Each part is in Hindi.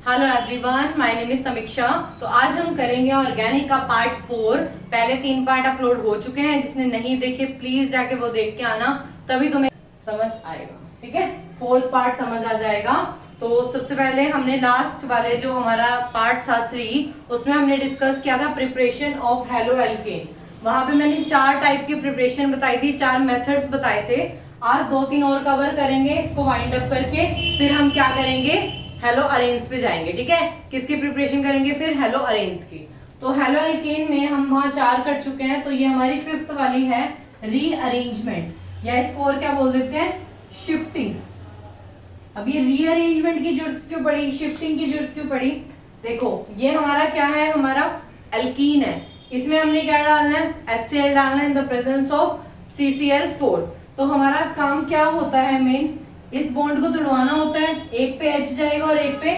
Hello everyone, my name is समीक्षा। तो आज हम करेंगे ऑर्गेनिक का पार्ट 4। पहले 3 पार्ट अपलोड हो चुके हैं, जिसने नहीं देखे प्लीज जाके वो देख के आना, तभी तुम्हें समझ आएगा। ठीक है, 4th पार्ट समझ आ जाएगा। तो सबसे पहले हमने लास्ट वाले जो हमारा पार्ट था 3, उसमें हमने डिस्कस किया था प्रिपरेशन ऑफ हेलो एल्केन। वहां पे मैंने 4 टाइप की प्रिपरेशन बताई थी, 4 मेथड्स बताए थे। आज 2-3 और कवर करेंगे इसको वाइंड अप करके, फिर हम क्या करेंगे, हेलो अरेंज पे जाएंगे। ठीक है, किसकी प्रिपरेशन करेंगे फिर, हेलो अरेंज की। तो हेलो एल्केन में हम वहां 4 कर चुके हैं, तो ये हमारी 5th वाली है रीअरेंजमेंट, या इसको और क्या बोल देते हैं, शिफ्टिंग। अब ये रीअरेंजमेंट की जरूरत क्यों पड़ी, शिफ्टिंग की जरूरत क्यों पड़ी? देखो ये हमारा क्या है, हमारा एल्कीन है, इसमें हमने क्या डालना है, HCl डालना है in the presence of CCl4। तो हमारा काम क्या होता है, मेन इस बॉन्ड को तोड़वाना होता है। एक पे H जाएगा और एक पे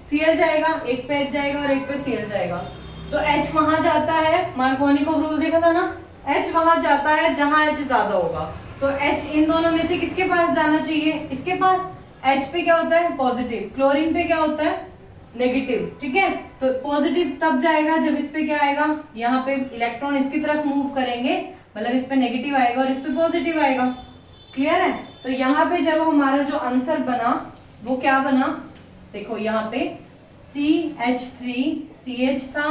Cl जाएगा, एक पे H जाएगा और एक पे Cl जाएगा। तो H वहां जाता है, मार्कोनिकोव रूल देखा था ना, H वहां जाता है जहां H ज्यादा होगा। तो H इन दोनों में से किसके पास जाना चाहिए, इसके पास। H पे क्या होता है, पॉजिटिव। क्लोरीन पे क्या होता है, नेगेटिव। ठीक है, तो पॉजिटिव तब जाएगा जब इस पे क्या आएगा, यहाँ पे इलेक्ट्रॉन इसकी तरफ मूव करेंगे, मतलब इस पे नेगेटिव आएगा और इस पे पॉजिटिव आएगा। क्लियर है? तो यहाँ पे जब हमारा जो आंसर बना वो क्या बना, देखो यहाँ पे CH3CH था,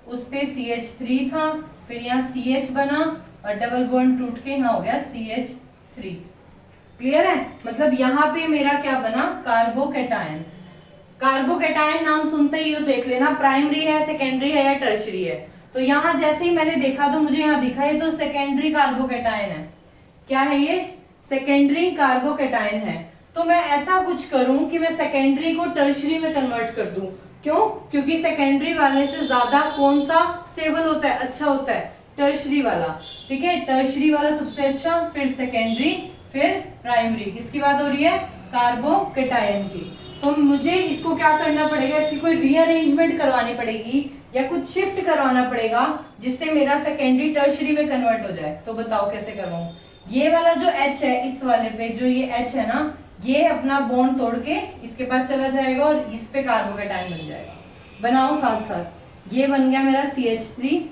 उस पे CH3 था, फिर यहाँ CH बना और डबल बॉन्ड टूट के यहाँ हो गया CH3। क्लियर है? मतलब यहाँ पे मेरा क्या बना, कार्बोकैटायन। कार्बोकैटायन नाम सुनते ही तो देख लेना प्राइमरी है, सेकेंडरी है या टर्शरी है। तो यहाँ जैसे ही मैंने देखा तो मुझे यहाँ दिखा है तो सेकेंडरी कार्बोकैटायन है। क्या है ये, सेकेंडरी कार्बोकैटायन है। तो मैं ऐसा कुछ करूं कि मैं सेकेंडरी को टर्शरी में कन्वर्ट कर दूं। क्यों? क्योंकि सेकेंडरी वाले से ज्यादा कौन सा स्टेबल होता है, अच्छा होता है, टर्शरी वाला। ठीक है, टर्शरी वाला सबसे अच्छा, फिर सेकेंडरी, फिर प्राइमरी। किसकी बात हो रही है, कार्बोकैटायन की। तो मुझे इसको क्या करना पड़ेगा, इसकी कोई रीअरेंजमेंट करवानी पड़ेगी या कुछ शिफ्ट करवाना पड़ेगा जिससे मेरा सेकेंडरी टर्शरी में कन्वर्ट हो जाए। तो बताओ कैसे करवाऊं। ये वाला जो H है, इस वाले पे जो ये H है ना, ये अपना बॉन्ड तोड़ के इसके पास चला जाएगा और इस पे कार्बोकैटायन बन जाएगा। बनाओ साथ साथ, ये बन गया मेरा CH3,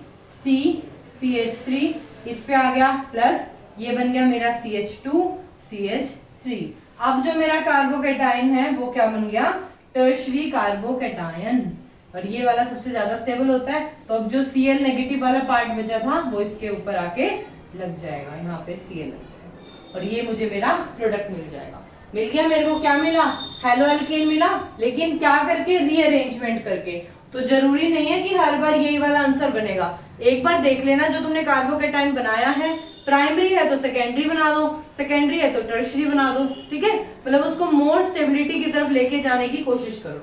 CH3, इस पे आ गया प्लस, ये बन गया मेरा CH2, CH3। अब जो मेरा कार्बोकैटायन है वो क्या बन गया, टर्शरी कार्बोकैटायन, और ये वाला सबसे ज्यादा स्टेबल होता है। तो अब जो Cl नेगेटिव वाला पार्ट बचा था वो इसके ऊपर आके लग जाएगा, यहाँ पे Cl लग जाएगा और ये मुझे मेरा प्रोडक्ट मिल जाएगा। मिल गया मेरे को, क्या मिला, हेलो एल्केन मिला। लेकिन क्या करके, रीअरेंजमेंट करके। तो जरूरी नहीं है कि हर बार यही वाला आंसर बनेगा। एक बार देख लेना, जो तुमने कार्बोकैटायन बनाया है, प्राइमरी है तो सेकेंडरी बना दो, सेकेंडरी है तो टर्शरी बना दो। ठीक है, मतलब उसको मोर स्टेबिलिटी की तरफ लेके जाने की कोशिश करो।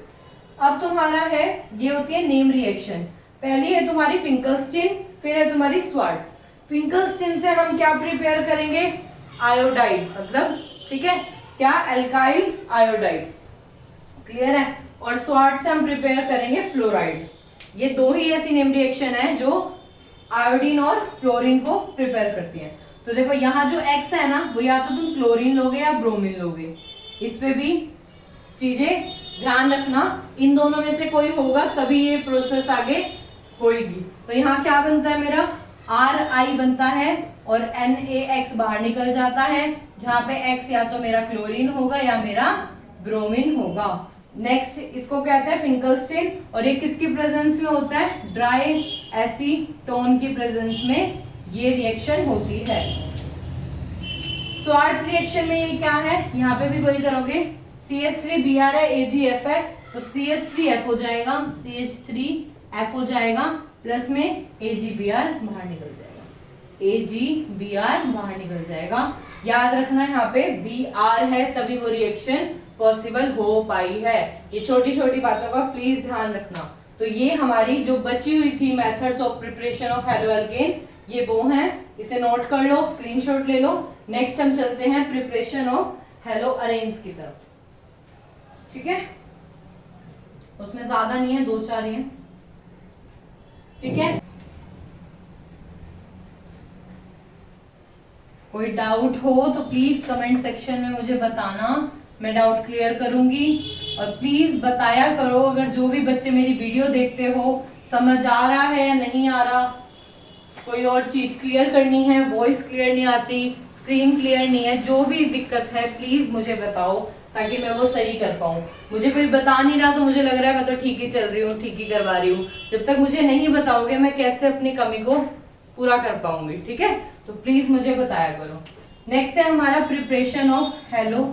अब तुम्हारा है, ये होती है नेम रिएक्शन। पहली है तुम्हारी फिंकलस्टीन, फिर है तुम्हारी स्वार्ट्ज। फिंकलस्टीन से हम क्या प्रिपेयर करेंगे, आयोडाइड, मतलब ठीक है क्या, एल्काइल आयोडाइड। क्लियर है? और स्वार्ट्ज से हम प्रिपेयर करेंगे फ्लोराइड। ये दो ही ऐसी नेम रिएक्शन है जो आयोडीन और फ्लोरीन को प्रिपेयर करती है। तो देखो यहाँ जो X है ना, वो या तो तुम क्लोरीन लोगे या ब्रोमीन लोगे। इस पे भी चीजें ध्यान रखना, इन दोनों में से कोई होगा तभी ये प्रोसेस आगे होगी। तो यहाँ क्या बनता है मेरा, RI बनता है और NaX बाहर निकल जाता है, जहां पे X या तो मेरा क्लोरीन होगा या मेरा ब्रोमीन होगा। नेक्स्ट इसको कहते हैं फिंकलस्टीन, और ये किसकी प्रेजेंस में होता है, ड्राई एसीटोन की प्रेजेंस में ये रिएक्शन होती है। स्वार्ट्ज रिएक्शन में ये क्या है, यहाँ पे भी वही करोगे, CH3Br है, AgF है, तो CH3F हो जाएगा, CH3F हो जाएगा, प्लस में AgBr बाहर निकल जाएगा, AgBr बाहर निकल जाएगा। याद रखना यहाँ पे Br है तभी वो रिएक्शन पॉसिबल हो पाई है। ये छोटी छोटी बातों का प्लीज ध्यान रखना। तो ये हमारी जो बची हुई थी methods of preparation of halo alkane, ये वो हैं, इसे नोट कर लो, स्क्रीनशॉट ले लो। नेक्स्ट हम चलते हैं प्रिपरेशन ऑफ हेलो अरेंज की तरफ। ठीक है, उसमें ज्यादा नहीं है, 2-4 ही है। ठीक है, कोई डाउट हो तो प्लीज कमेंट सेक्शन में मुझे बताना, मैं डाउट क्लियर करूंगी। और प्लीज बताया करो अगर जो भी बच्चे मेरी वीडियो देखते हो समझ आ रहा है या नहीं आ रहा, कोई और चीज क्लियर करनी है, वॉइस क्लियर नहीं आती, स्क्रीन क्लियर नहीं है, जो भी दिक्कत है प्लीज मुझे बताओ ताकि मैं वो सही कर पाऊँ। मुझे कोई बता नहीं रहा तो मुझे लग रहा है मैं तो ठीक ही चल रही हूँ, ठीक ही करवा रही हूँ। जब तक मुझे नहीं बताओगे मैं कैसे अपनी कमी को पूरा कर पाऊंगी, ठीक है? तो प्लीज मुझे बताया करो। नेक्स्ट है हमारा प्रिपरेशन ऑफ हेलो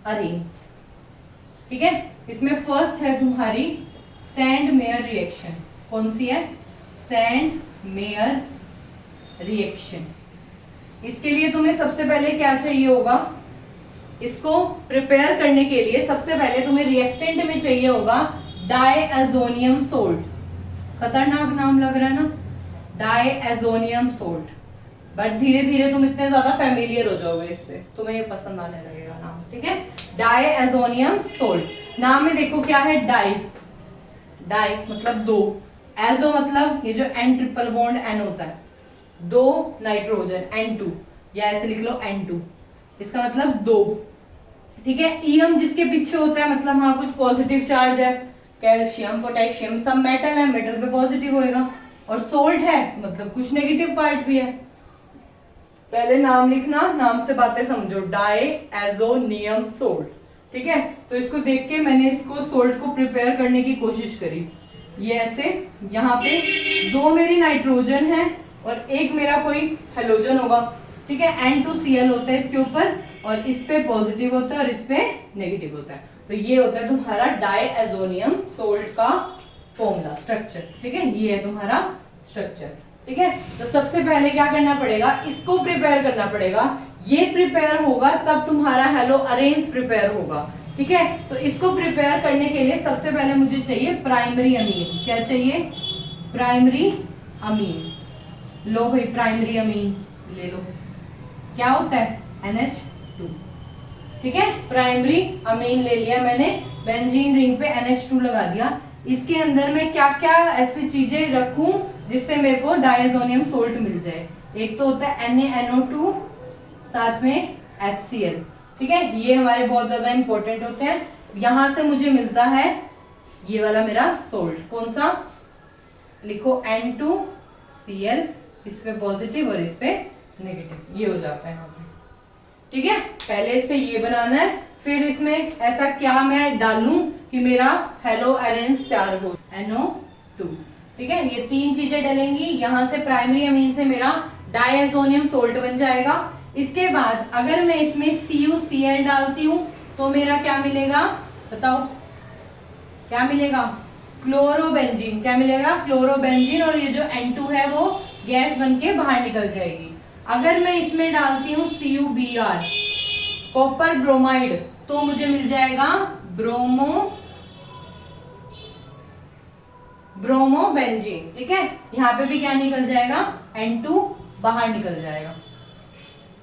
अरेंज, ठीक है? इसमें फर्स्ट है तुम्हारी सैंड मेयर रिएक्शन। कौन सी है? Sand mayor reaction. इसके लिए तुम्हें सबसे पहले क्या चाहिए होगा? इसको प्रिपेयर करने के लिए सबसे पहले तुम्हें रिएक्टेंट में चाहिए होगा डायएजोनियम सोल्ट। खतरनाक नाम लग रहा है ना, डायएजोनियम सोल्ट, बट धीरे धीरे तुम इतने ज्यादा फेमिलियर हो जाओगे इससे, तुम्हें ये पसंद आने लगेगा नाम, ठीक है? डायएजोनियम सोल्ट। नाम में देखो क्या है? डाई, डाई मतलब दो, एजो मतलब ये जो एन ट्रिपल बॉन्ड एन होता है, दो नाइट्रोजन N2, या ऐसे लिख लो N2, इसका मतलब दो, ठीक है? ईएम जिसके पीछे होता है मतलब हाँ कुछ पॉजिटिव चार्ज है, कैल्शियम पोटेशियम सब मेटल है, मेटल पे पॉजिटिव होएगा, और सोल्ट है मतलब कुछ नेगेटिव पार्ट भी है। पहले नाम लिखना, नाम से बातें समझो, डायएजोनियम सोल्ट, ठीक है? तो इसको देख के मैंने इसको सोल्ट को प्रिपेयर करने की कोशिश करी। ये ऐसे यहाँ पे दो मेरी नाइट्रोजन है और एक मेरा कोई हेलोजन होगा, ठीक है? N2Cl होता है इसके ऊपर, और इस पे पॉजिटिव होता है और इस पे नेगेटिव होता है। तो ये होता है तुम्हारा डायएजोनियम सोल्ट का फॉर्मूला स्ट्रक्चर, ठीक है? ये है तुम्हारा स्ट्रक्चर, ठीक है? तो सबसे पहले क्या करना पड़ेगा? इसको प्रिपेयर करना पड़ेगा। ये प्रिपेयर होगा तब तुम्हारा हेलो अरेंज प्रिपेयर होगा, ठीक है? तो इसको प्रिपेयर करने के लिए सबसे पहले मुझे चाहिए प्राइमरी अमीन। क्या चाहिए? Primary amine. लो भाई प्राइमरी अमीन ले लो। क्या होता है? NH2, ठीक है? प्राइमरी अमीन ले लिया मैंने, बेंजीन रिंग पे NH2 लगा दिया। इसके अंदर मैं क्या क्या ऐसी चीजें रखूं जिससे मेरे को डायएजोनियम सोल्ट मिल जाए? एक तो होता है NaNO2, साथ में HCl, ठीक है? ये हमारे बहुत ज्यादा इंपॉर्टेंट होते हैं। यहां से मुझे मिलता है ये वाला मेरा सोल्ट, कौन सा? लिखो N2Cl, इस पे पॉजिटिव और इस पे नेगेटिव, ये हो जाता है यहाँ पे, ठीक है? पहले से ये बनाना है, फिर इसमें ऐसा क्या मैं डालूं कि मेरा हेलो अरेंज तैयार हो? NO2, ठीक है? ये तीन चीजें डलेंगी, यहां से प्राइमरी अमीन से मेरा डायएजोनियम सोल्ट बन जाएगा। इसके बाद अगर मैं इसमें CuCl डालती हूं तो मेरा क्या मिलेगा? बताओ क्या मिलेगा? क्लोरोबेंजीन। क्या मिलेगा? क्लोरोबेंजीन, और ये जो N2 है वो गैस बन के बाहर निकल जाएगी। अगर मैं इसमें डालती हूँ CuBr, कॉपर ब्रोमाइड, तो मुझे मिल जाएगा ब्रोमोबेंजीन, ठीक है? यहाँ पे भी क्या निकल जाएगा? N2 बाहर निकल जाएगा,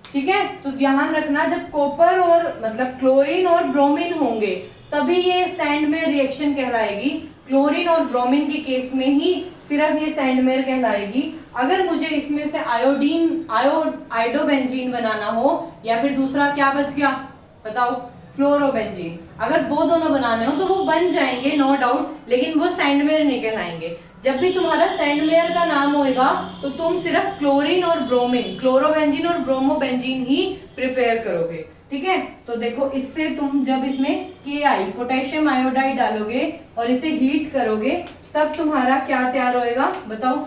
ठीक है? तो ध्यान रखना जब कॉपर और मतलब क्लोरीन और ब्रोमीन होंगे तभी ये सैंडमेयर रिएक्शन कहलाएगी। क्लोरीन और ब्रोमीन के केस में ही सिर्फ ये सैंडमेयर कहलाएगी। अगर मुझे इसमें से आयोडोबेंजीन बनाना हो, या फिर दूसरा क्या बच गया बताओ? फ्लोरोबेंजीन। अगर वो दोनों बनाने हो तो वो बन जाएंगे नो डाउट, लेकिन वो सैंडमेयर नहीं कहलाएंगे। जब भी तुम्हारा सैंडमेयर का नाम होएगा तो तुम सिर्फ क्लोरीन और ब्रोमीन, क्लोरोबेंजीन और ब्रोमोबेंजीन ही प्रिपेयर करोगे, ठीक है? तो देखो इससे तुम जब इसमें Ki पोटेशियम आयोडाइड डालोगे और इसे हीट करोगे तब तुम्हारा क्या तैयार होएगा बताओ?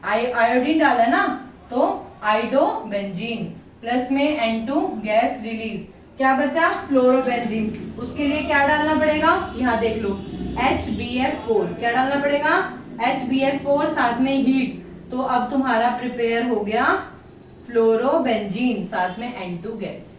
आयोडीन डाला ना, तो आइडोबेंजीन, प्लस में N2 गैस रिलीज, क्या बचा? फ्लोरोबेंजीन। उसके लिए क्या डालना पड़ेगा? यहाँ देख लो HBF4। क्या डालना पड़ेगा? HBF4, साथ में हीट, तो अब तुम्हारा प्रिपेयर हो गया फ्लोरोबेंजीन, साथ में N2 गैस।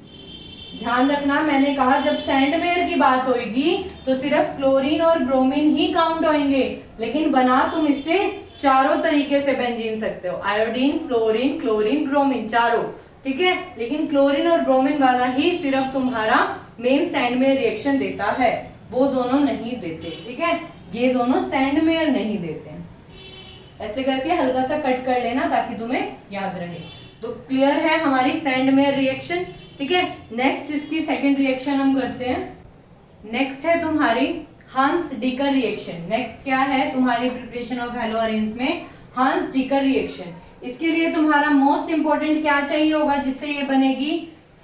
ध्यान रखना मैंने कहा जब सैंडवेयर की बात होगी तो सिर्फ क्लोरीन और ब्रोमीन ही काउंट होंगे, लेकिन बना तुम इससे चारों तरीके से बेंजीन सकते हो, आयोडीन, फ्लोरीन, क्लोरीन, ब्रोमीन, चारों, ठीक है? लेकिन क्लोरीन और ब्रोमीन वाला ही सिर्फ तुम्हारा मेन सैंडमेयर रिएक्शन देता है, वो दोनों नहीं देते, ठीक है? ये दोनों सैंडमेयर नहीं देते। ऐसे करके हल्का सा कट कर लेना ताकि तुम्हें याद रहे। तो क्लियर है हमारी सैंडमेयर रिएक्शन, ठीक है? नेक्स्ट इसकी सेकंड रिएक्शन हम करते हैं। नेक्स्ट है तुम्हारी हंस डीकर रिएक्शन। नेक्स्ट क्या है तुम्हारी प्रिपरेशन ऑफ हेलोअरेन्स में? हंस डीकर रिएक्शन। इसके लिए तुम्हारा मोस्ट इंपोर्टेंट क्या चाहिए होगा जिससे ये बनेगी?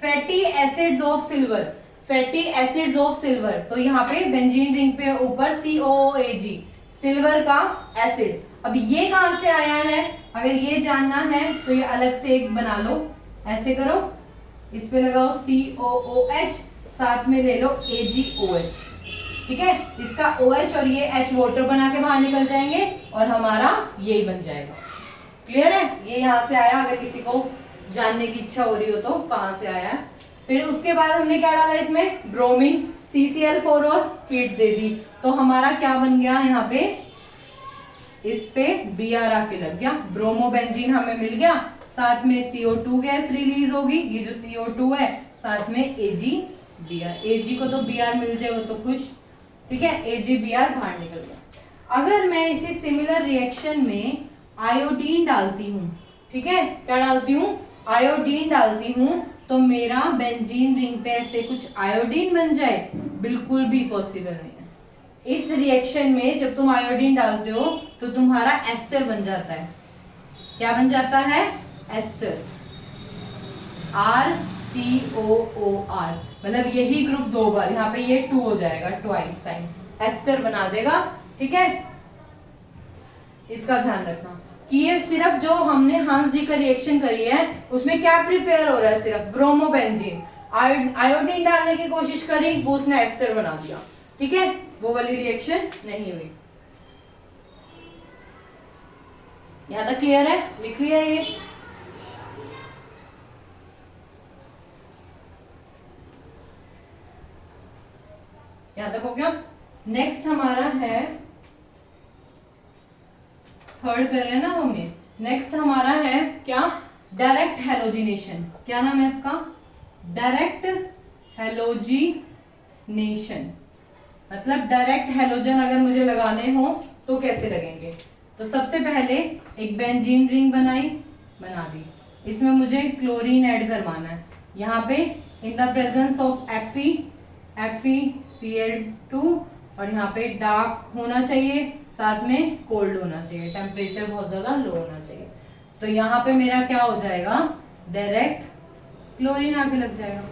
Fatty acids of silver. Fatty acids of silver. तो यहाँ पे बेंजीन रिंग पे ऊपर COOAG, सिल्वर का एसिड। अब ये कहां से आया है अगर ये जानना है तो ये अलग से एक बना लो, ऐसे करो, इस पे लगाओ COOH, साथ में ले लो AgOH, ठीक है। इसका OH और ये H वाटर बना के बाहर निकल जाएंगे और हमारा यही बन जाएगा। क्लियर है? ये यहां से आया, अगर किसी को जानने की इच्छा हो रही हो तो कहां से आया। फिर उसके बाद हमने क्या डाला इसमें? ब्रोमीन, CCl4 और हीट दे दी, तो हमारा क्या बन गया यहाँ पे? इस पे Br आके लग गया, ब्रोमोबेंजीन हमें मिल गया, साथ में CO2 गैस रिलीज होगी, ये जो CO2 है, साथ में AgBr। Ag को तो Br मिल जाए वो तो खुश, ठीक है। AgBr बाहर निकल गया। अगर मैं इसी सिमिलर रिएक्शन में आयोडीन डालती हूँ, ठीक है, क्या डालती हूँ? आयोडीन डालती हूँ, तो मेरा बेंजीन रिंग पे ऐसे कुछ आयोडीन बन जाए? बिल्कुल भी पॉसिबल नहीं है। इस रिएक्शन में जब तुम आयोडीन डालते हो तो तुम्हारा एस्टर बन जाता है। क्या बन जाता है? एस्टर, RCOOR, मतलब यही ग्रुप दो बार, यहाँ पे ये 2 हो जाएगा, ट्वाइस टाइम एस्टर बना देगा, ठीक है। इसका ध्यान रखना कि ये सिर्फ जो हमने हंस जी का रिएक्शन करी है उसमें क्या प्रिपेयर हो रहा है? सिर्फ ब्रोमोबेंजीन। आयोडीन डालने की कोशिश करी, वो उसने एस्टर बना दिया, ठीक है, वो वाली रिएक्शन नहीं हुई। यहां तक क्लियर है? लिख लिया ये? यहां तक हो गया। नेक्स्ट हमारा है, थर्ड कर रहे हैं ना हमें। नेक्स्ट हमारा है क्या? Direct halogenation. क्या नाम है इसका? Direct halogenation. मतलब डायरेक्ट हेलोजन अगर मुझे लगाने हो तो कैसे लगेंगे? तो सबसे पहले एक बेंजीन रिंग बना दी, इसमें मुझे क्लोरीन ऐड करवाना है। यहाँ पे in the presence of FeCl2, और यहाँ पे डार्क होना चाहिए, साथ में कोल्ड होना चाहिए, टेम्परेचर बहुत ज्यादा लो होना चाहिए। तो यहाँ पे मेरा क्या हो जाएगा? डायरेक्ट क्लोरीन आगे लग जाएगा,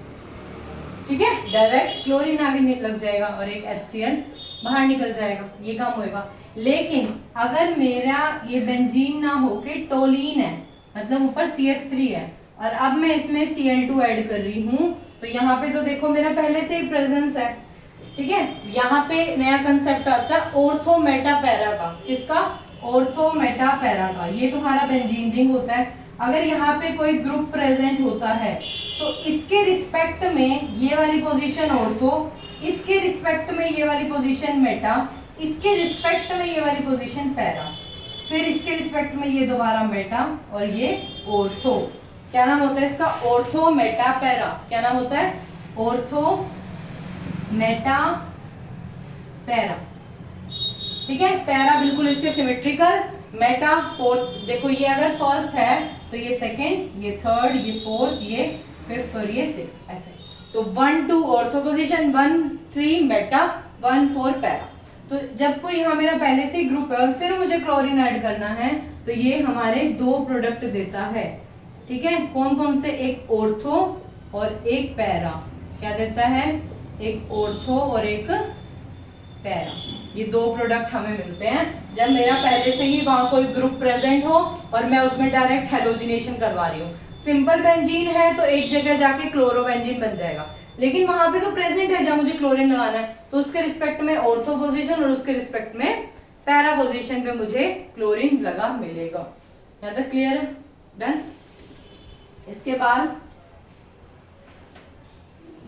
ठीक है, डायरेक्ट क्लोरीन आगे लग जाएगा और एक HCl बाहर निकल जाएगा, ये काम होएगा। लेकिन अगर मेरा ये बेंजीन ना होके टोलीन है, मतलब ऊपर CH3 है, और अब मैं इसमें Cl2 ऐड कर रही हूँ, तो यहाँ पे तो देखो मेरा पहले से ही प्रेजेंस है, ठीक है। यहाँ पे नया कंसेप्ट आता है ऑर्थो मेटा पैरा का। किसका? ऑर्थो मेटा पैरा का। ये तुम्हारा बेंजीन रिंग होता है। अगर यहाँ पे कोई ग्रुप प्रेजेंट होता है तो इसके रिस्पेक्ट में ये वाली पोजीशन ऑर्थो, इसके रिस्पेक्ट में ये वाली पोजीशन मेटा, इसके रिस्पेक्ट में ये वाली पोजीशन पैरा, फिर इसके रिस्पेक्ट में ये दोबारा मेटा और ये ऑर्थो। क्या नाम होता है इसका? Ortho Meta para. क्या नाम होता है? ऑर्थो मेटा पैरा, ठीक है। पैरा बिल्कुल इसके सिमेट्रिकल, मेटा फोर्थ, देखो ये अगर फर्स्ट है तो ये सेकंड, ये थर्ड, ये फोर्थ, ये फिफ्थ और ये सिक्स्थ, ऐसे। तो 1 2 ऑर्थो पोजीशन, 1 3 मेटा, 1 4 पैरा। तो जब कोई यहाँ मेरा पहले से ग्रुप है और फिर मुझे क्लोरीन ऐड करना है तो ये हमारे 2 प्रोडक्ट देता है, ठीक है। कौन कौन से? एक ऑर्थो और एक पैरा। क्या देता है? एक ऑर्थो और एक पैरा। ये 2 प्रोडक्ट हमें मिलते हैं जब मेरा पहले से ही वहां कोई ग्रुप प्रेजेंट हो और मैं उसमें डायरेक्ट हेलोजिनेशन करवा रही हूँ। सिंपल बेंजीन है तो एक जगह जाके क्लोरोबेंजीन बन जाएगा, लेकिन वहां पे तो प्रेजेंट है जब मुझे क्लोरीन लगाना है, तो उसके रिस्पेक्ट में ऑर्थो पोजीशन और उसके रिस्पेक्ट में पैरा पोजीशन पे मुझे क्लोरीन लगा मिलेगा। यहाँ तक क्लियर है? डन। इसके बाद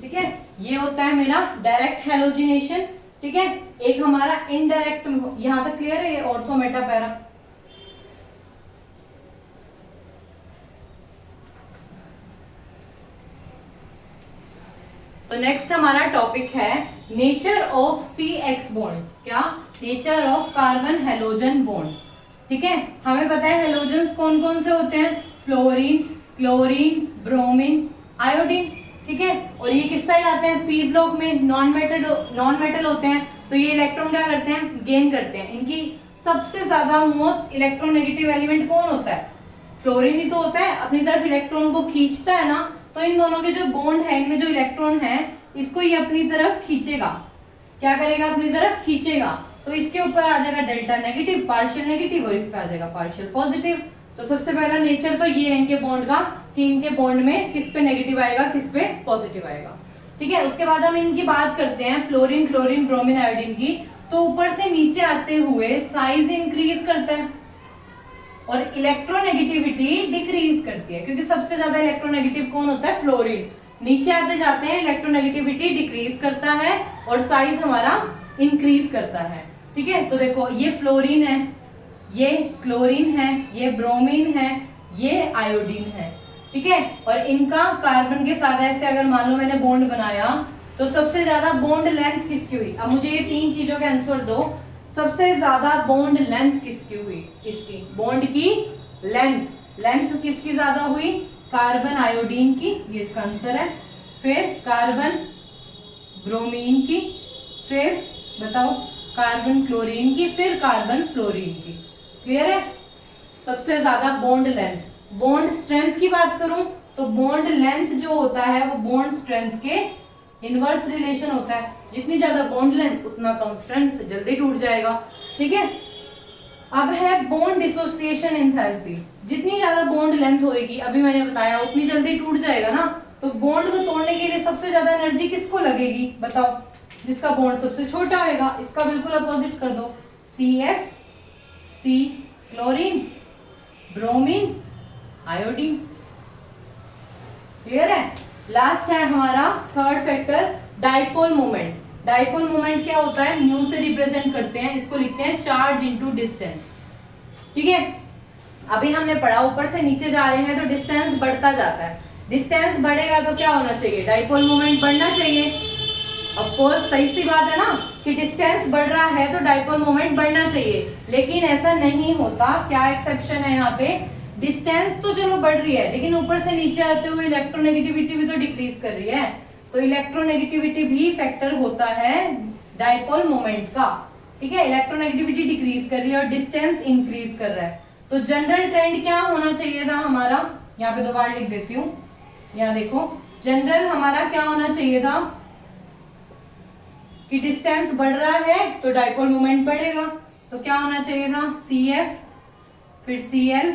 ठीक है, ये होता है मेरा डायरेक्ट हेलोजिनेशन, ठीक है। एक हमारा इनडायरेक्ट, यहां तक क्लियर है? ये ऑर्थो मेटा पैरा। तो नेक्स्ट हमारा टॉपिक है नेचर ऑफ CX बॉन्ड। क्या? Nature of carbon halogen bond, ठीक है। हमें पता है हेलोजन्स कौन कौन से होते हैं? फ्लोरीन, क्लोरीन, ब्रोमीन, आयोडीन, ठीक है। और ये किस साइड आते हैं, पी ब्लॉक में, नॉन मेटल होते हैं, तो ये इलेक्ट्रॉन क्या करते हैं, गेन करते हैं। इनकी सबसे ज्यादा मोस्ट इलेक्ट्रोनेगेटिव एलिमेंट कौन होता है, फ्लोरीन ही तो होता है, अपनी तरफ इलेक्ट्रॉन को खींचता है ना। तो इन दोनों के जो बॉन्ड है, इनमें जो इलेक्ट्रॉन है, इसको ये अपनी तरफ खींचेगा, क्या करेगा, अपनी तरफ खींचेगा। तो इसके ऊपर आ जाएगा डेल्टा नेगेटिव, पार्शियल नेगेटिव, और इस पे आ जाएगा पार्शियल पॉजिटिव। तो सबसे पहला नेचर तो ये है इनके बॉन्ड का, कि इनके बॉन्ड में किस पे नेगेटिव आएगा, किस पे पॉजिटिव आएगा। ठीक है। उसके बाद हम इनकी बात करते हैं फ्लोरीन, क्लोरीन, ब्रोमीन, आयोडीन की। तो ऊपर से नीचे आते हुए साइज इंक्रीज करता है और इलेक्ट्रोनेगेटिविटी डिक्रीज करती है, क्योंकि सबसे ज्यादा इलेक्ट्रोनेगेटिव कौन होता है, फ्लोरीन। नीचे आते जाते हैं इलेक्ट्रोनेगेटिविटी डिक्रीज करता है और साइज हमारा इंक्रीज करता है। ठीक है। तो देखो ये फ्लोरीन है, ये क्लोरीन है, ये ब्रोमीन है, ये आयोडीन है। ठीक है। और इनका कार्बन के साथ ऐसे अगर मान लो मैंने बॉन्ड बनाया, तो सबसे ज्यादा बॉन्ड लेंथ किसकी हुई, अब मुझे ये तीन चीजों के आंसर दो। सबसे ज्यादा बॉन्ड लेंथ किसकी हुई, किसकी, बॉन्ड की लेंथ किसकी ज्यादा हुई, कार्बन आयोडीन की, ये इसका आंसर है। फिर कार्बन ब्रोमीन की, फिर बताओ कार्बन क्लोरीन की, फिर कार्बन फ्लोरीन की। क्लियर है। सबसे ज्यादा बॉन्ड लेंथ। बॉन्ड स्ट्रेंथ की बात करूं तो बॉन्ड लेंथ जो होता है वो बॉन्ड स्ट्रेंथ के इनवर्स रिलेशन होता है। जितनी ज्यादा बॉन्ड लेंथ उतना कम स्ट्रेंथ, जल्दी टूट जाएगा। ठीक है। अब है बॉन्ड डिसोसिएशन एंथैल्पी। जितनी ज्यादा बॉन्ड लेंथ होगी, अभी मैंने बताया, उतनी जल्दी टूट जाएगा ना। तो बॉन्ड को तोड़ने के लिए सबसे ज्यादा एनर्जी किसको लगेगी, बताओ, जिसका बॉन्ड सबसे छोटा होगा। इसका बिल्कुल अपोजिट कर दो, CF, C chlorine, bromine, iodine. Clear है। लास्ट है हमारा third factor, dipole moment. Dipole moment क्या होता है, म्यू से रिप्रेजेंट करते हैं, इसको लिखते हैं चार्ज इनटू डिस्टेंस। ठीक है। अभी हमने पढ़ा ऊपर से नीचे जा रहे हैं तो डिस्टेंस बढ़ता जाता है। डिस्टेंस बढ़ेगा तो क्या होना चाहिए, डाइपोल मोमेंट बढ़ना चाहिए। ऑफ कोर्स सही सी बात है ना कि डिस्टेंस बढ़ रहा है तो डाइपोल मोमेंट बढ़ना चाहिए, लेकिन ऐसा नहीं होता। क्या एक्सेप्शन है यहाँ पे, डिस्टेंस तो चलो बढ़ रही है, लेकिन ऊपर से नीचे आते हुए इलेक्ट्रोनेगेटिविटी भी तो डिक्रीज कर रही है। तो इलेक्ट्रोनेगेटिविटी भी फैक्टर होता है डाइपोल मोमेंट का। ठीक है। इलेक्ट्रोनेगेटिविटी डिक्रीज कर रही है और डिस्टेंस इंक्रीज कर रहा है। तो जनरल ट्रेंड क्या होना चाहिए था हमारा, यहाँ पे दोबारा लिख देती हूँ, यहाँ देखो, जनरल हमारा क्या होना चाहिए था कि डिस्टेंस बढ़ रहा है तो डाइपोल मोमेंट बढ़ेगा। तो क्या होना चाहिए था, CF, फिर Cl,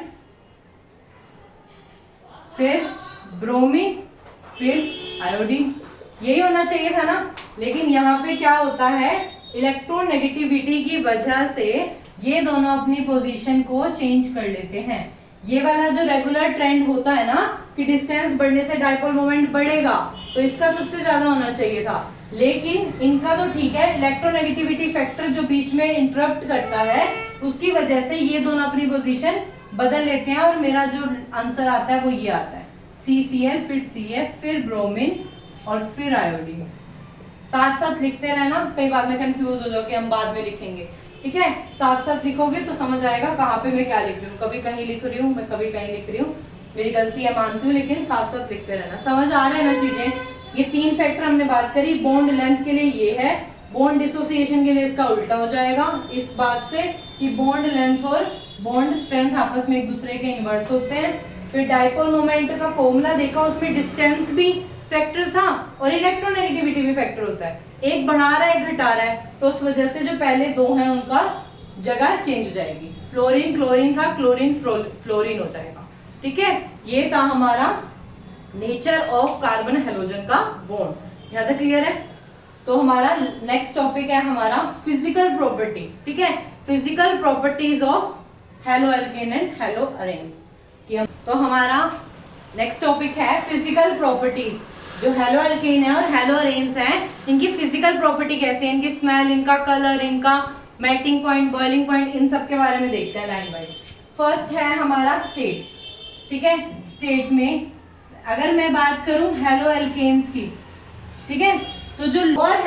फिर ब्रोमीन, फिर आयोडीन, यही होना चाहिए था ना। लेकिन यहाँ पे क्या होता है, इलेक्ट्रोनेगेटिविटी की वजह से ये दोनों अपनी पोजीशन को चेंज कर लेते हैं। ये वाला जो रेगुलर ट्रेंड होता है ना कि डिस्टेंस बढ़ने से डाइपोल मोमेंट बढ़ेगा, तो इसका सबसे ज्यादा होना चाहिए था। लेकिन इनका तो ठीक है, इलेक्ट्रोनेगेटिविटी फैक्टर जो बीच में इंटरप्ट करता है, उसकी वजह से ये दोनों अपनी पोजीशन बदल लेते हैं और मेरा जो आंसर आता है वो ये आता है, CCl, फिर CF, फिर ब्रोमीन और फिर आयोडीन। साथ साथ लिखते रहना, कई बार में कंफ्यूज हो जाओ कि हम बाद में लिखेंगे। ठीक है। साथ साथ लिखोगे तो समझ आएगा कहाँ पे मैं क्या लिख रही हूँ। कभी कहीं लिख रही हूँ, मैं कभी कहीं लिख रही हूँ, मेरी गलती है मानती हूँ, लेकिन साथ साथ लिखते रहना। समझ आ रहा है ना चीजें। ये तीन फैक्टर हमने बात करी। बॉन्ड लेंथ के लिए ये है, बॉन्ड डिसोसिएशन के लिए इसका उल्टा हो जाएगा, इस बात से कि बॉन्ड लेंथ और बॉन्ड स्ट्रेंथ आपस में एक दूसरे के इनवर्स होते हैं। फिर डाइपोल मोमेंट का फॉर्मूला देखा, उसमें डिस्टेंस भी फैक्टर था और इलेक्ट्रोनेगेटिविटी भी फैक्टर होता है। एक बढ़ा रहा है, एक घटा रहा है, तो उस वजह से जो पहले दो हैं उनका जगह चेंज हो जाएगी। फ्लोरीन क्लोरीन था, क्लोरीन फ्लोरीन हो जाएगा। ठीक है। ये था हमारा नेचर ऑफ कार्बन हेलोजन का बॉन्ड। यहाँ तक क्लियर है। तो हमारा नेक्स्ट टॉपिक है हमारा फिजिकल प्रॉपर्टी। ठीक है। Physical properties of halo alkane and hello arenes. तो हमारा नेक्स्ट टॉपिक है फिजिकल प्रॉपर्टीज। जो हेलो एल्केन है और हेलो अरेन्स है, इनकी फिजिकल प्रॉपर्टी कैसे है, इनकी स्मेल, इनका कलर, इनका मेल्टिंग पॉइंट, बॉइलिंग पॉइंट, इन सब के बारे में देखते हैं लाइन वाइज। फर्स्ट है हमारा स्टेट। ठीक है। स्टेट में अगर मैं बात करूं हेलो एल्केन्स की, ठीक है, तो जो लोअर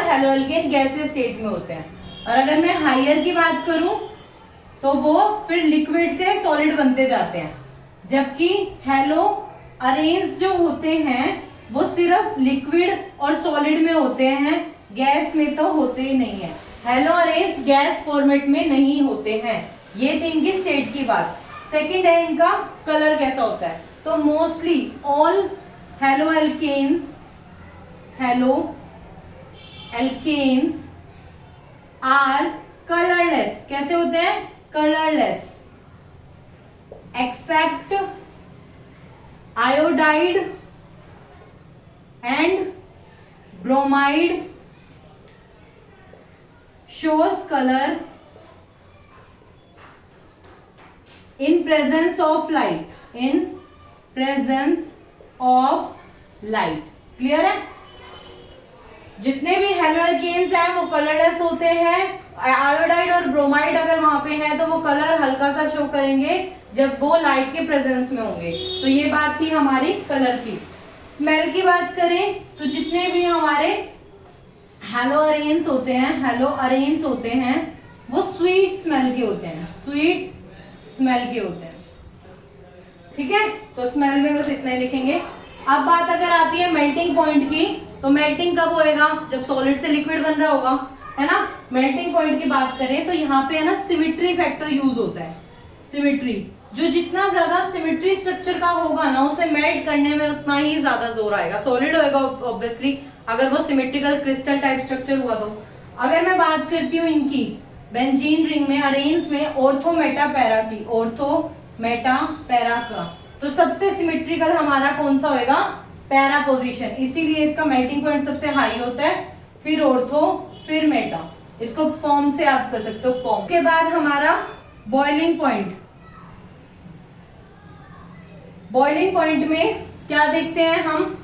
हेलो एल्केन गैसीय स्टेट में होते हैं, और अगर मैं हायर की बात करूं तो वो फिर लिक्विड से सॉलिड बनते जाते हैं। जबकि हेलो अरेन्स जो होते हैं वो सिर्फ लिक्विड और सॉलिड में होते हैं, गैस में तो होते ही नहीं है। हेलो अरेन्स गैस फॉर्मेट में नहीं होते हैं। ये थी इनकी स्टेट की बात। सेकंड है इनका कलर कैसा होता है। तो mostly all halo alkanes are colourless. कैसे होते हैं? Colourless, except iodide and bromide shows color in presence of light, in presence of light। Clear है? जितने भी हेलो एल्केन्स हैं वो कलरलेस होते हैं। आयोडाइड और ब्रोमाइड अगर वहां पे है तो वो कलर हल्का सा शो करेंगे जब वो लाइट के प्रेजेंस में होंगे। तो ये बात थी हमारी कलर की। स्मेल की बात करें तो जितने भी हमारे हेलो अरेन्स होते हैं वो स्वीट स्मेल के होते हैं, स्वीट स्मेल के होते हैं। ठीक है, तो स्मेल में बस इतना ही लिखेंगे। अब बात अगर आती है मेल्टिंग पॉइंट की, तो मेल्टिंग कब होएगा? जब सॉलिड से लिक्विड बन रहा होगा, है ना। मेल्टिंग पॉइंट की बात करें तो यहाँ पे है ना सिमेट्री फैक्टर यूज होता है। सिमेट्री, जो जितना ज्यादा सिमेट्री स्ट्रक्चर का होगा ना उसे मेल्ट करने में उतना ही ज्यादा जोर आएगा। सॉलिड होएगा ऑब्वियसली, अगर वो सिमेट्रिकल क्रिस्टल टाइप स्ट्रक्चर हुआ तो। अगर मैं बात करती हूँ इनकी बेंजीन रिंग में, अरेन्स में ऑर्थो मेटा पैरा की, ऑर्थो मेटा पैरा का, तो सबसे सिमेट्रिकल हमारा कौन सा होएगा? Para position. इसीलिए इसका मेल्टिंग पॉइंट सबसे हाई होता है, फिर ऑर्थो, फिर मेटा। इसको पॉम से याद कर सकते हो, पॉम। के बाद हमारा बॉइलिंग पॉइंट। बॉइलिंग पॉइंट में क्या देखते हैं हम?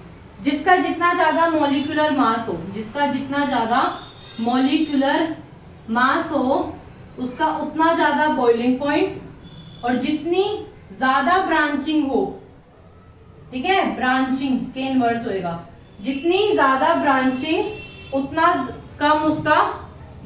जिसका जितना ज्यादा मॉलिक्यूलर मास हो, जिसका जितना ज्यादा मॉलिक्यूलर मास हो उसका उतना ज्यादा बॉइलिंग पॉइंट, और जितनी ज्यादा ब्रांचिंग हो, ठीक है, ब्रांचिंग के इनवर्स होएगा, जितनी ज्यादा ब्रांचिंग उतना कम उसका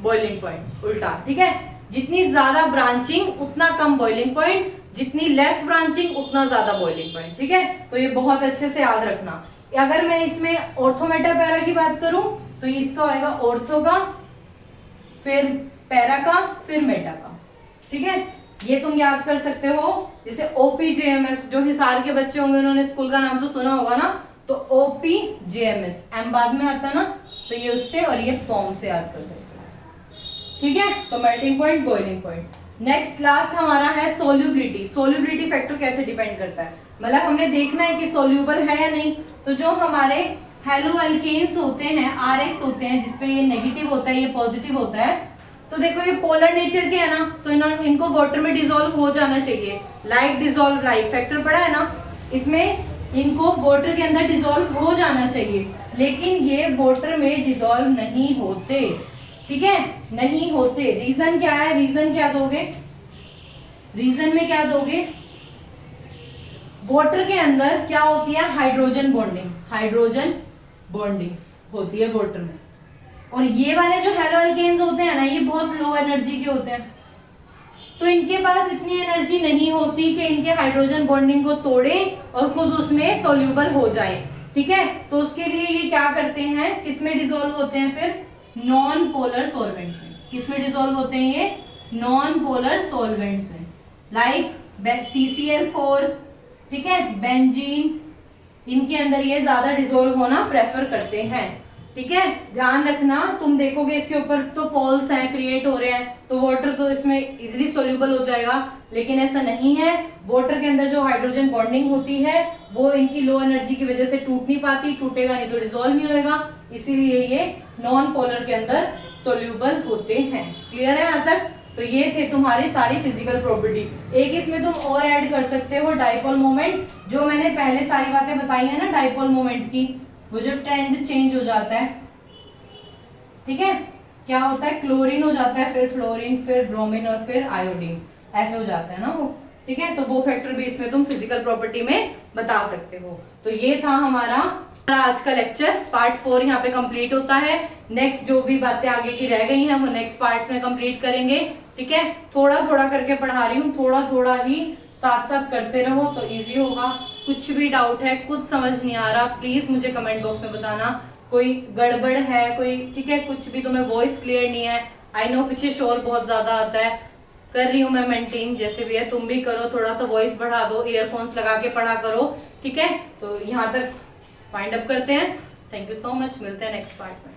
बॉइलिंग पॉइंट, उल्टा। ठीक है, जितनी ज्यादा ब्रांचिंग उतना कम बॉइलिंग पॉइंट, जितनी लेस ब्रांचिंग उतना ज्यादा बॉइलिंग पॉइंट। ठीक है, तो ये बहुत अच्छे से याद रखना। अगर मैं इसमें ऑर्थो मेटा पैरा की बात करूं तो इसका होएगा ऑर्थो का, फिर पैरा का, फिर मेटा का। ठीक है, ये तुम याद कर सकते हो। जैसे ओपीजेएमएस, जो हिसार के बच्चे होंगे उन्होंने स्कूल का नाम तो सुना होगा ना, तो ओपीजेएमएस, एम बाद में आता ना, तो ये उससे और ये पॉम से याद कर सकते हो। ठीक है, तो melting point, boiling point. Next last हमारा है सोल्यूबिलिटी। सोल्यूबिलिटी फैक्टर कैसे डिपेंड करता है, मतलब हमने देखना है कि सोल्यूबल है या नहीं। तो जो हमारे हेलो एल्केन्स होते हैं, आरएक्स होते हैं, जिसपे ये नेगेटिव होता है, ये पॉजिटिव होता है, तो देखो ये पोलर नेचर के है ना, तो इनको वाटर में डिसॉल्व हो जाना चाहिए। लाइक डिसॉल्व लाइक फैक्टर पड़ा है ना, इसमें इनको वाटर के अंदर डिसॉल्व हो जाना चाहिए, लेकिन ये वाटर में डिसॉल्व नहीं होते। ठीक है, नहीं होते। रीजन क्या है? रीजन क्या दोगे? रीजन में क्या दोगे? वाटर के अंदर क्या होती है? हाइड्रोजन बॉन्डिंग, हाइड्रोजन बॉन्डिंग होती है वाटर में। और ये वाले जो हेलो एल्केन्स होते हैं ना, ये बहुत लो एनर्जी के होते हैं, तो इनके पास इतनी एनर्जी नहीं होती कि इनके हाइड्रोजन बॉन्डिंग को तोड़े और खुद उसमें सोल्यूबल हो जाए। ठीक है, तो उसके लिए ये क्या करते हैं, किसमें डिसॉल्व होते हैं? फिर नॉन पोलर सॉल्वेंट में। किसमें डिसॉल्व होते हैं ये? नॉन पोलर सॉल्वेंट्स में, लाइक CCl4, ठीक है, बेंजीन, इनके अंदर ये ज्यादा डिसॉल्व होना प्रेफर करते हैं। ठीक है, ध्यान रखना। तुम देखोगे इसके ऊपर तो पोल्स हैं, क्रिएट हो रहे हैं, तो वाटर तो इसमें इजीली सोल्यूबल हो जाएगा, लेकिन ऐसा नहीं है। वाटर के अंदर जो हाइड्रोजन बॉन्डिंग होती है वो इनकी लो एनर्जी की वजह से टूट नहीं पाती, टूटेगा नहीं तो डिसॉल्व नहीं होएगा, इसीलिए ये नॉन पोलर के अंदर सोल्यूबल होते हैं। क्लियर है यहाँ तक? तो ये थे तुम्हारी सारी फिजिकल प्रॉपर्टी। एक इसमें तुम और ऐड कर सकते हो डाइपोल मोमेंट, जो मैंने पहले सारी बातें बताई है ना डाइपोल मोमेंट की, वो जो ट्रेंड चेंज हो जाता है। ठीक है, क्या होता है? क्लोरीन हो जाता है, फिर फ्लोरीन, फिर ब्रोमीन और फिर आयोडीन, ऐसे हो जाता है ना वो। ठीक है, तो वो फैक्टर भी इसमें तुम फिजिकल प्रॉपर्टी में बता सकते हो। तो ये था हमारा आज का लेक्चर। पार्ट 4 यहाँ पे कंप्लीट होता है। नेक्स्ट जो भी बातें आगे की रह गई हैं वो नेक्स्ट पार्ट्स में कंप्लीट करेंगे। ठीक है, थोड़ा थोड़ा करके पढ़ा रही हूँ, थोड़ा थोड़ा ही साथ साथ करते रहो तो इजी होगा। कुछ भी डाउट है, कुछ समझ नहीं आ रहा, प्लीज मुझे कमेंट बॉक्स में बताना। कोई गड़बड़ है, कोई ठीक है, कुछ भी तुम्हें वॉइस क्लियर नहीं है, आई नो पीछे शोर बहुत ज्यादा आता है, कर रही हूँ मैं मेंटेन, जैसे भी है तुम भी करो, थोड़ा सा वॉइस बढ़ा दो, ईयरफोन्स लगा के पढ़ा करो, ठीक है। तो यहाँ तक फाइंड अप करते हैं। थैंक यू सो मच, मिलते हैं नेक्स्ट पार्ट में।